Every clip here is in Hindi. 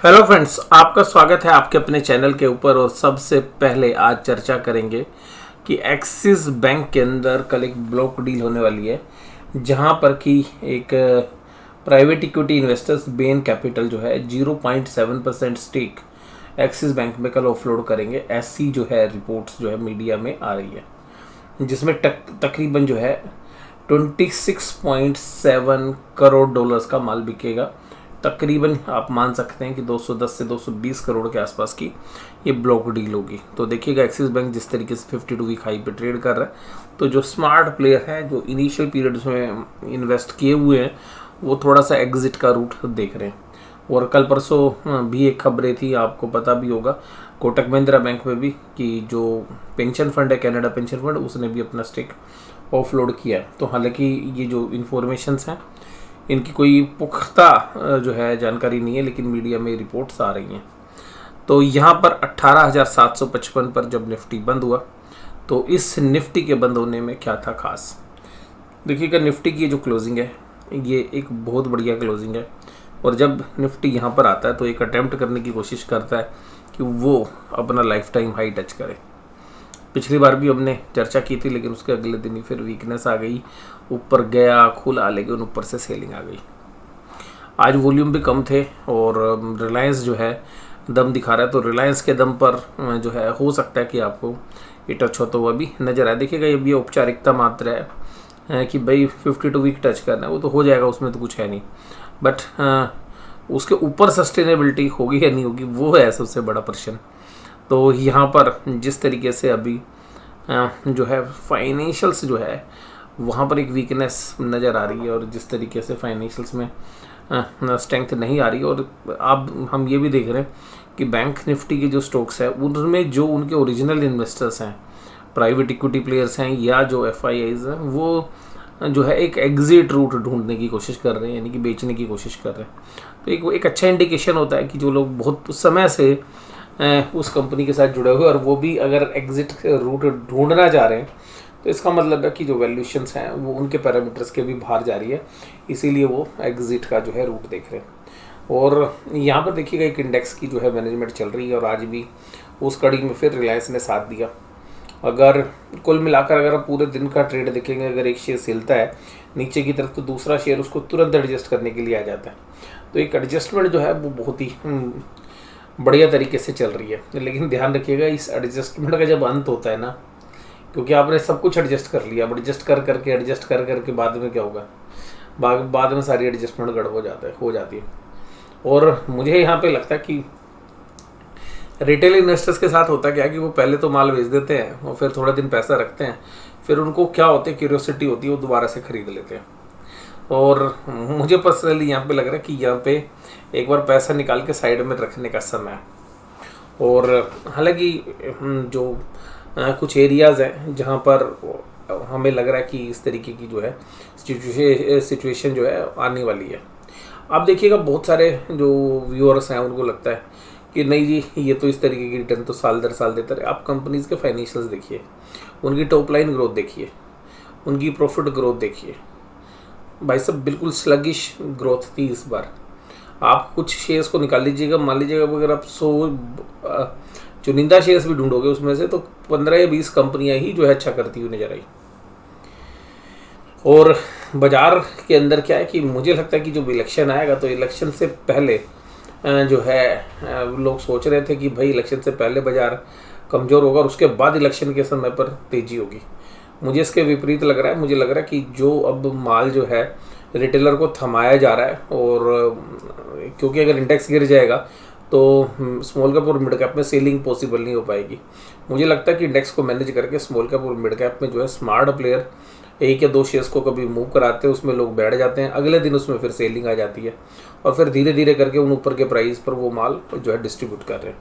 हेलो फ्रेंड्स, आपका स्वागत है आपके अपने चैनल के ऊपर। और सबसे पहले आज चर्चा करेंगे कि एक्सिस बैंक के अंदर कल एक ब्लॉक डील होने वाली है, जहां पर कि एक private equity investors Ben capital जो है 0.7% स्टेक एक्सिस बैंक में कल ऑफलोड करेंगे। ऐसी जो है रिपोर्ट्स जो है मीडिया में आ रही है, जिसमें तकरीबन जो है 26.7 करोड़ डॉलर्स का माल बिकेगा। तकरीबन आप मान सकते हैं कि 210 से 220 करोड़ के आसपास की ये ब्लॉक डील होगी। तो देखिएगा, एक्सिस बैंक जिस तरीके से 52 वीक हाई पे ट्रेड कर रहा है, तो जो स्मार्ट प्लेयर है, जो इनिशियल पीरियड्स में इन्वेस्ट किए हुए हैं, वो थोड़ा सा एग्जिट का रूट देख रहे हैं। और कल परसों भी एक खबरें थी, आपको पता भी होगा, कोटक महिंद्रा बैंक में भी, कि जो पेंशन फंड है, कनाडा पेंशन फंड, उसने भी अपना स्टेक ऑफलोड किया है। तो हालांकि ये जो इन्फॉर्मेशंस हैं, इनकी कोई पुख्ता जो है जानकारी नहीं है, लेकिन मीडिया में रिपोर्ट्स आ रही हैं। तो यहाँ पर 18,755 पर जब निफ्टी बंद हुआ, तो इस निफ्टी के बंद होने में क्या था खास। देखिएगा, निफ्टी की जो क्लोजिंग है, ये एक बहुत बढ़िया क्लोजिंग है। और जब निफ्टी यहाँ पर आता है तो एक अटेम्प्ट करने की कोशिश करता है कि वो अपना लाइफ टाइम हाई टच करे। पिछली बार भी हमने चर्चा की थी, लेकिन उसके अगले दिन ही फिर वीकनेस आ गई, ऊपर गया खुला, लेकिन ऊपर से सेलिंग आ गई। आज वॉल्यूम भी कम थे और रिलायंस जो है दम दिखा रहा है। तो रिलायंस के दम पर जो है हो सकता है कि आपको ये टच होता हुआ भी नजर आए। देखिएगा, ये भी औपचारिकता मात्र है कि भाई 52 वीक टच करना है, वो तो हो जाएगा, उसमें तो कुछ है नहीं। बट उसके ऊपर सस्टेनेबिलिटी होगी या नहीं होगी, वो है सबसे बड़ा प्रश्न। तो यहाँ पर जिस तरीके से अभी जो है फाइनेंशियल्स जो है, वहाँ पर एक वीकनेस नज़र आ रही है, और जिस तरीके से फाइनेंशियल्स में स्ट्रेंथ नहीं आ रही। और अब हम ये भी देख रहे हैं कि बैंक निफ्टी के जो स्टॉक्स है, उनमें जो उनके ओरिजिनल इन्वेस्टर्स हैं, प्राइवेट इक्विटी प्लेयर्स हैं, या जो FIIs हैं, वो जो है एक एग्जिट रूट ढूंढने की कोशिश कर रहे हैं, यानी कि बेचने की कोशिश कर रहे हैं। तो एक अच्छा इंडिकेशन होता है कि जो लोग बहुत समय से उस कंपनी के साथ जुड़े हुए, और वो भी अगर एग्जिट रूट ढूंढना चाह रहे हैं, तो इसका मतलब है कि जो वैल्यूएशंस हैं वो उनके पैरामीटर्स के भी बाहर जा रही है, इसीलिए वो एग्जिट का जो है रूट देख रहे हैं। और यहाँ पर देखिएगा, एक इंडेक्स की जो है मैनेजमेंट चल रही है, और आज भी उस कड़ी में फिर रिलायंस ने साथ दिया। अगर कुल मिलाकर अगर आप पूरे दिन का ट्रेड देखेंगे, अगर एक शेयर हिलता है नीचे की तरफ, तो दूसरा शेयर उसको तुरंत एडजस्ट करने के लिए आ जाता है। तो एक एडजस्टमेंट जो है वो बहुत ही बढ़िया तरीके से चल रही है। लेकिन ध्यान रखिएगा, इस एडजस्टमेंट का जब अंत होता है ना, क्योंकि आपने सब कुछ एडजस्ट कर लिया, अब एडजस्ट कर करके बाद में क्या होगा, बाद में सारी एडजस्टमेंट गड़बड़ हो जाती है। और मुझे यहाँ पे लगता है कि रिटेल इन्वेस्टर्स के साथ होता क्या है कि वो पहले तो माल बेच देते हैं, और फिर थोड़ा दिन पैसा रखते हैं, फिर उनको क्या होती है, क्यूरियोसिटी होती है, वो दोबारा से खरीद लेते हैं। और मुझे पर्सनली यहाँ पे लग रहा है कि यहाँ पे एक बार पैसा निकाल के साइड में रखने का समय है। और हालांकि जो कुछ एरियाज़ हैं जहाँ पर हमें लग रहा है कि इस तरीके की जो है सिचुएशन जो है आने वाली है। आप देखिएगा, बहुत सारे जो व्यूअर्स हैं उनको लगता है कि नहीं जी, ये तो इस तरीके की रिटर्न तो साल दर साल देता रहे। आप कंपनीज़ के फाइनेंशियल्स देखिए, उनकी टॉप लाइन ग्रोथ देखिए, उनकी प्रॉफिट ग्रोथ देखिए, भाई सब बिल्कुल स्लगिश ग्रोथ थी इस बार। आप कुछ शेयर्स को निकाल लीजिएगा, मान लीजिएगा अगर आप 100 चुनिंदा शेयर्स भी ढूंढोगे, उसमें से तो 15 या 20 कंपनियां ही जो है अच्छा करती हुई नजर आई। और बाजार के अंदर क्या है कि मुझे लगता है कि जब इलेक्शन आएगा, तो इलेक्शन से पहले जो है लोग सोच रहे थे कि भाई इलेक्शन से पहले बाजार कमज़ोर होगा और उसके बाद इलेक्शन के समय पर तेज़ी होगी। मुझे इसके विपरीत लग रहा है। मुझे लग रहा है कि जो अब माल जो है रिटेलर को थमाया जा रहा है, और क्योंकि अगर इंडेक्स गिर जाएगा तो स्मॉल कैप और मिड कैप में सेलिंग पॉसिबल नहीं हो पाएगी। मुझे लगता है कि इंडेक्स को मैनेज करके स्मॉल कैप और मिड कैप में जो है स्मार्ट प्लेयर 1 या 2 शेयर्स को कभी मूव कराते हैं, उसमें लोग बैठ जाते हैं, अगले दिन उसमें फिर सेलिंग आ जाती है, और फिर धीरे धीरे करके उन ऊपर के प्राइस पर वो माल जो है डिस्ट्रीब्यूट कर रहे हैं।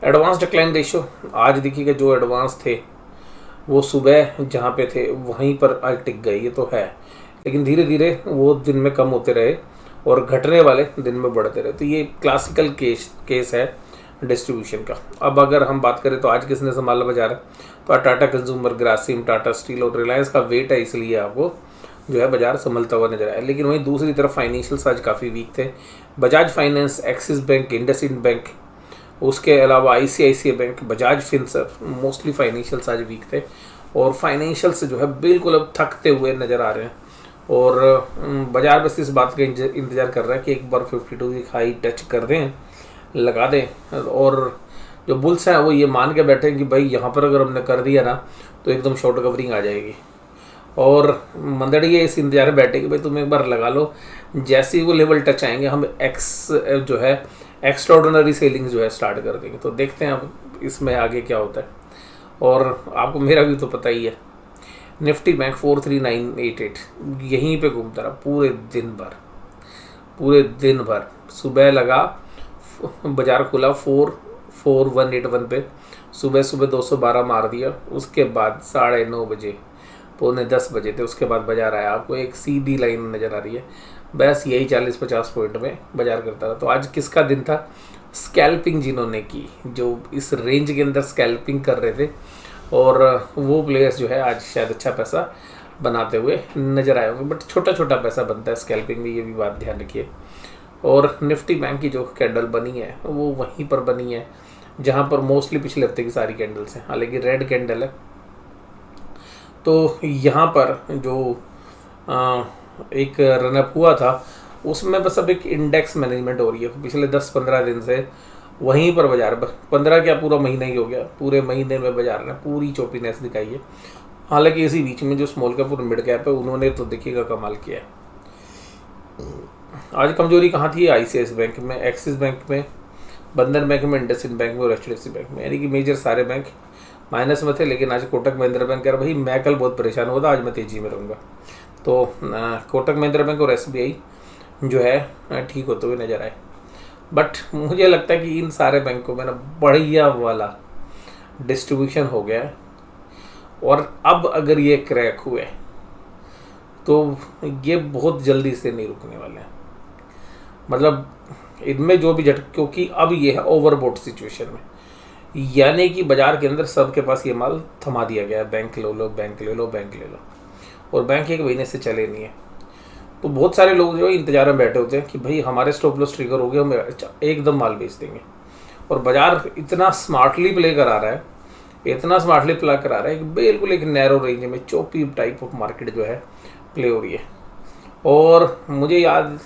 एडवांस डिक्लाइन रेशियो आज देखिएगा, जो एडवांस थे वो सुबह जहाँ पे थे वहीं पर आज टिक गए, ये तो है, लेकिन धीरे धीरे वो दिन में कम होते रहे और घटने वाले दिन में बढ़ते रहे। तो ये क्लासिकल केस है डिस्ट्रीब्यूशन का। अब अगर हम बात करें तो आज किसने संभाला बाजार, तो टाटा कंज्यूमर, ग्रासिम, टाटा स्टील और रिलायंस का वेट है, इसलिए आपको जो है बाजार संभलता हुआ नजर आया। लेकिन वहीं दूसरी तरफ फाइनेंशियल्स आज काफ़ी वीक थे। Bajaj finance, axis bank, IndusInd bank, उसके अलावा ICICI bank, Bajaj Finserv, mostly financials आज वीक थे और फाइनेंशियल्स जो है बिल्कुल अब थकते हुए नज़र आ रहे हैं। और बाजार बस इस बात का इंतज़ार कर रहा है कि एक बार 52 की हाई टच कर दें, लगा दें, और जो बुल्स हैं वो ये मान के बैठे हैं कि भाई यहाँ पर अगर हमने कर दिया ना तो एकदम शॉर्ट कवरिंग आ जाएगी। और मंदड़िए इस इंतजार में बैठे कि भाई तुम एक बार लगा लो, जैसे ही वो लेवल टच आएंगे हम जो है एक्स्ट्राऑर्डिनरी सेलिंग जो है स्टार्ट कर देंगे। तो देखते हैं अब इसमें आगे क्या होता है। और आपको मेरा भी तो पता ही है, निफ्टी बैंक 43988 यहीं पे घूमता रहा पूरे दिन भर। सुबह लगा, बाजार खुला 44181 पे, सुबह 212 मार दिया। उसके बाद 9:30 बजे, 9:45 बजे थे, उसके बाद बाजार आया। आपको एक सीधी लाइन नज़र आ रही है, बस यही 40-50 पॉइंट में बाजार करता रहा। तो आज किसका दिन था? स्कैल्पिंग जिन्होंने की, जो इस रेंज के अंदर स्कैल्पिंग कर रहे थे, और वो प्लेयर्स जो है आज शायद अच्छा पैसा बनाते हुए नज़र आए होंगे। बट छोटा छोटा पैसा बनता है स्कैल्पिंग में, ये भी बात ध्यान रखिए। और निफ्टी बैंक की जो कैंडल बनी है वो वहीं पर बनी है जहाँ पर मोस्टली पिछले हफ्ते की सारी कैंडल्स हैं, हालांकि रेड कैंडल है। तो यहाँ पर जो एक रनअप हुआ था उसमें बस अब एक इंडेक्स मैनेजमेंट हो रही है। पिछले 10-15 दिन से वहीं पर बाजार, 15 क्या पूरा महीना ही हो गया, पूरे महीने में बाजार ने पूरी चौपीनेस दिखाई है। हालांकि इसी बीच में जो स्मॉल कैप और मिड कैप है उन्होंने तो देखिएगा कमाल किया है। आज कमजोरी कहाँ थी? आईसीआईसीआई बैंक में, एक्सिस बैंक में, बंधन बैंक में, इंडसइंड बैंक में और एचडीएफसी बैंक में, यानी कि मेजर सारे बैंक माइनस में थे। लेकिन आज कोटक महिंद्रा बैंक कह रहा भाई मैं कल बहुत परेशान हुआ था, आज मैं तेजी में रहूँगा। तो कोटक महिंद्रा बैंक और एसबीआई जो है ठीक होते हुए नजर आए। बट मुझे लगता है कि इन सारे बैंकों में ना बढ़िया वाला डिस्ट्रीब्यूशन हो गया है, और अब अगर ये क्रैक हुए तो ये बहुत जल्दी से नहीं रुकने वाले हैं। मतलब इनमें जो भी क्योंकि अब ये है ओवरबोट सिचुएशन में, यानी कि बाजार के अंदर सबके पास ये माल थमा दिया गया है, बैंक ले लो, बैंक ले लो, बैंक ले लो, और बैंक एक महीने से चले नहीं है। तो बहुत सारे लोग जो इंतजार में बैठे होते हैं कि भाई हमारे स्टॉप लॉस ट्रिगर हो गया, हम एकदम माल बेच देंगे। और बाजार इतना स्मार्टली प्ले करा रहा है, इतना स्मार्टली प्ले करा रहा है कि बिल्कुल एक नैरो रेंज में चौपी टाइप ऑफ मार्केट जो है प्ले हो रही है। और मुझे याद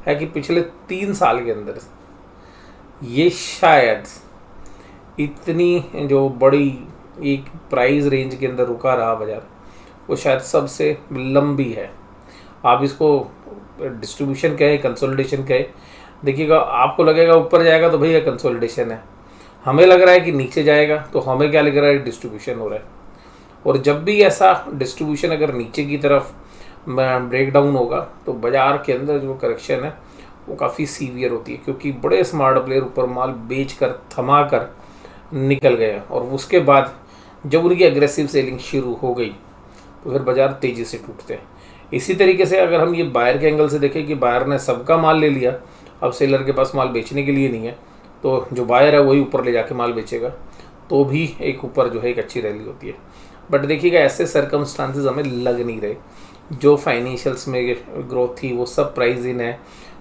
है कि पिछले 3 साल के अंदर ये शायद इतनी जो बड़ी एक प्राइस रेंज के अंदर रुका रहा बाजार, वो शायद सबसे लंबी है। आप इसको डिस्ट्रीब्यूशन कहें, कंसोलिडेशन कहें, देखिएगा आपको लगेगा ऊपर जाएगा तो भैया कंसोलिडेशन है, हमें लग रहा है कि नीचे जाएगा तो हमें क्या लग रहा है, डिस्ट्रीब्यूशन हो रहा है। और जब भी ऐसा डिस्ट्रीब्यूशन अगर नीचे की तरफ ब्रेक डाउन होगा तो बाजार के अंदर जो करेक्शन है वो काफ़ी सीवियर होती है, क्योंकि बड़े स्मार्ट प्लेयर ऊपर माल बेच कर थमा कर निकल गए, और उसके बाद जब उनकी एग्रेसिव सेलिंग शुरू हो गई तो फिर बाजार तेज़ी से टूटते हैं। इसी तरीके से अगर हम ये बायर के एंगल से देखें कि बायर ने सबका माल ले लिया, अब सेलर के पास माल बेचने के लिए नहीं है, तो जो बायर है वही ऊपर ले जाके माल बेचेगा, तो भी एक ऊपर जो है एक अच्छी रैली होती है। बट देखिएगा ऐसे सर्कमस्टांसेस हमें लग नहीं रहे। जो फाइनेंशियल्स में ग्रोथ थी वो सब प्राइस इन है।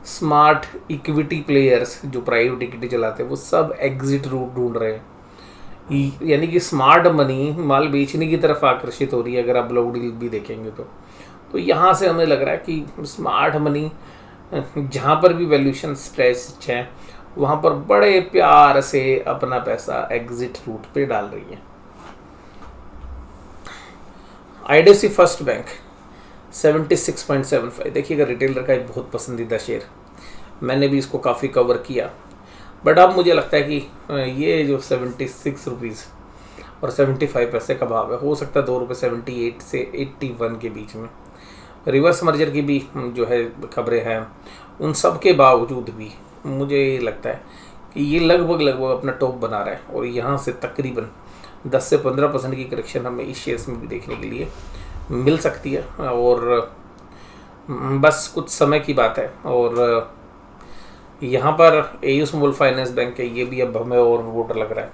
स्मार्ट इक्विटी प्लेयर्स जो प्राइवेट इक्विटी चलाते हैं वो सब एग्जिट रूट ढूंढ रहे हैं, यानी कि स्मार्ट मनी माल बेचने की तरफ आकर्षित हो रही है। अगर आप ब्लॉक डील भी देखेंगे तो यहाँ से हमें लग रहा है कि स्मार्ट मनी जहाँ पर भी वैल्यूएशन स्ट्रेच है वहाँ पर बड़े प्यार से अपना पैसा एग्जिट रूट पे डाल रही है। आईडीएफसी फर्स्ट बैंक 76.75, देखिएगा रिटेलर का एक बहुत पसंदीदा शेयर, मैंने भी इसको काफ़ी कवर किया। बट अब मुझे लगता है कि ये जो 76 रुपीज़ और 75 पैसे का भाव है, हो सकता है 2 रुपये 78 से 81 के बीच में। रिवर्स मर्जर की भी जो है खबरें हैं, उन सब के बावजूद भी मुझे ये लगता है कि ये लगभग अपना टॉप बना रहा है, और यहाँ से तकरीबन 10 से 15% की करेक्शन हमें इस शेयर्स में भी देखने के लिए मिल सकती है। और बस कुछ समय की बात है। और यहाँ पर एयू स्मॉल फाइनेंस बैंक है, ये भी अब हमें और वोटर लग रहा है।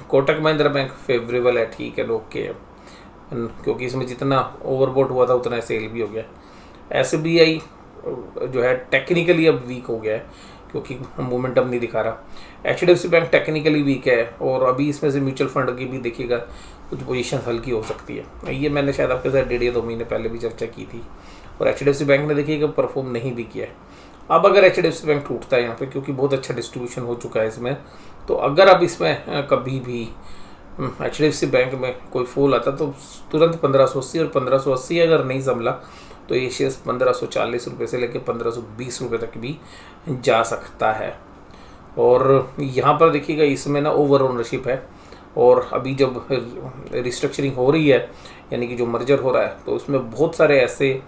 कोटक महिंद्रा बैंक फेवरेबल है, ठीक है, ओके है, क्योंकि इसमें जितना ओवरबोट हुआ था उतना सेल भी हो गया। एसबीआई जो है टेक्निकली अब वीक हो गया है, क्योंकि मोमेंटम नहीं दिखा रहा। HDFC बैंक टेक्निकली वीक है, और अभी इसमें से म्यूचुअल फंड की भी देखिएगा कुछ पोजीशन हल्की हो सकती है। ये मैंने शायद आपके साथ 1.5 या 2 महीने पहले भी चर्चा की थी। और HDFC बैंक ने देखिएगा परफॉर्म नहीं भी किया है। अब अगर HDFC बैंक टूटता है यहाँ पे, क्योंकि बहुत अच्छा डिस्ट्रीब्यूशन हो चुका है इसमें, तो अगर अब इसमें कभी भी HDFC बैंक में कोई फॉल आता तो तुरंत 1580, और 1580 अगर नहीं संभला तो ये शेयर 1540 रुपये से लेकर 1520 रुपये तक भी जा सकता है। और यहाँ पर देखिएगा इसमें ना ओवर ओनरशिप है, और अभी जब रिस्ट्रक्चरिंग हो रही है, यानी कि जो मर्जर हो रहा है, तो उसमें बहुत सारे ऐसे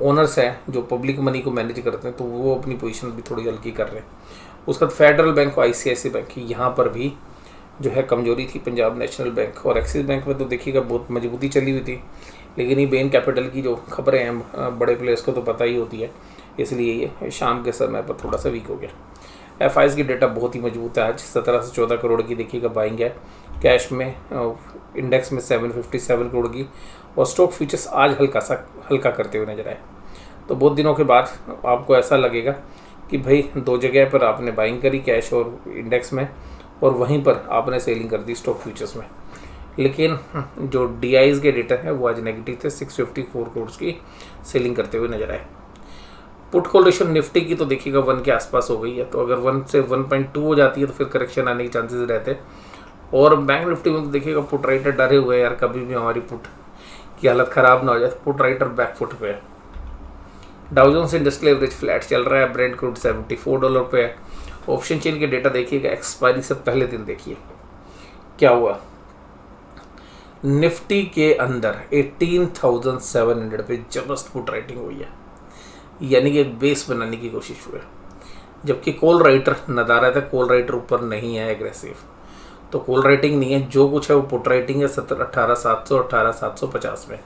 ओनर्स हैं जो पब्लिक मनी को मैनेज करते हैं, तो वो अपनी पोजीशन भी थोड़ी हल्की कर रहे हैं। उसके बाद फेडरल बैंक और ICICI बैंक की यहाँ पर भी जो है कमजोरी थी। पंजाब नेशनल बैंक और एक्सिस बैंक में तो देखिएगा बहुत मजबूती चली हुई थी, लेकिन ये बेन कैपिटल की जो खबरें हैं बड़े प्लेयर्स को तो पता ही होती है, इसलिए ये शाम के समय पर थोड़ा सा वीक हो गया। FIs की डेटा बहुत ही मजबूत है। आज 17 से 14 करोड़ की देखिएगा बाइंग है। कैश में इंडेक्स में 757 करोड़ की, और स्टॉक फ्यूचर्स आज हल्का करते हुए नजर आए। तो बहुत दिनों के बाद आपको ऐसा लगेगा कि भाई 2 जगह पर आपने बाइंग करी, कैश और इंडेक्स में, और वहीं पर आपने सेलिंग कर दी स्टॉक फ्यूचर्स में। लेकिन जो DIs के डेटा है वो आज नेगेटिव थे। 654 करोड़ की सेलिंग करते हुए नजर आए। पुट कॉल रेशियो निफ्टी की तो देखिएगा 1 के आसपास हो गई है, तो अगर 1 से 1.2 हो जाती है तो फिर करेक्शन आने के चांसेस रहते हैं। और बैंक निफ्टी में तो देखिएगा पुट राइटर डरे हुए हैं यार, कभी भी हमारी पुट की हालत ख़राब ना हो जाए, तो पुट राइटर बैक फुट पे है। Dow Jones industrial average flat चल रहा है। ब्रेंट क्रूड $74 पे है। ऑप्शन चेन के डेटा देखिएगा, एक्सपायरी से पहले दिन देखिए क्या हुआ। निफ्टी के अंदर 18,700 पे जबरदस्त पुट राइटिंग हुई है, यानी कि एक बेस बनाने की कोशिश हुई है। जबकि कॉल राइटर नदारत है, कॉल राइटर ऊपर नहीं है एग्रेसिव, तो कॉल राइटिंग नहीं है, जो कुछ है वो पुट राइटिंग है। 18,700 18,750 में।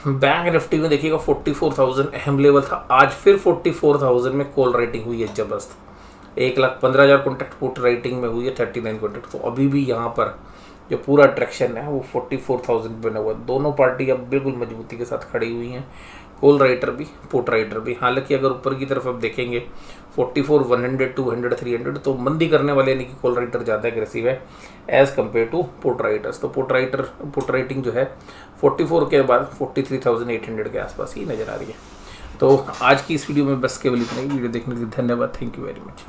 बैंक निफ्टी में देखिएगा 44,000 अहम लेवल था, आज फिर 44,000 में कॉल राइटिंग हुई है जबरदस्त। 1,15,000 कॉन्ट्रैक्ट पुट राइटिंग में हुई है, 39 कॉन्ट्रैक्ट। तो अभी भी यहाँ पर जो पूरा ट्रैक्शन है वो 44,000 बना हुआ है। दोनों पार्टी अब बिल्कुल मजबूती के साथ खड़ी हुई हैं, कॉल राइटर भी पुट राइटर भी। हालांकि अगर ऊपर की तरफ अब देखेंगे 44, 100, 200, 300, तो मंदी करने वाले यानी कि कॉल राइटर ज़्यादा एग्रेसिव है as compared to put writers. तो पुट राइटिंग जो है 44 के बाद 43,800 के आसपास ही नज़र आ रही है। तो आज की इस वीडियो में बस केवल इतना ही। वीडियो देखने के लिए धन्यवाद। Thank you very much.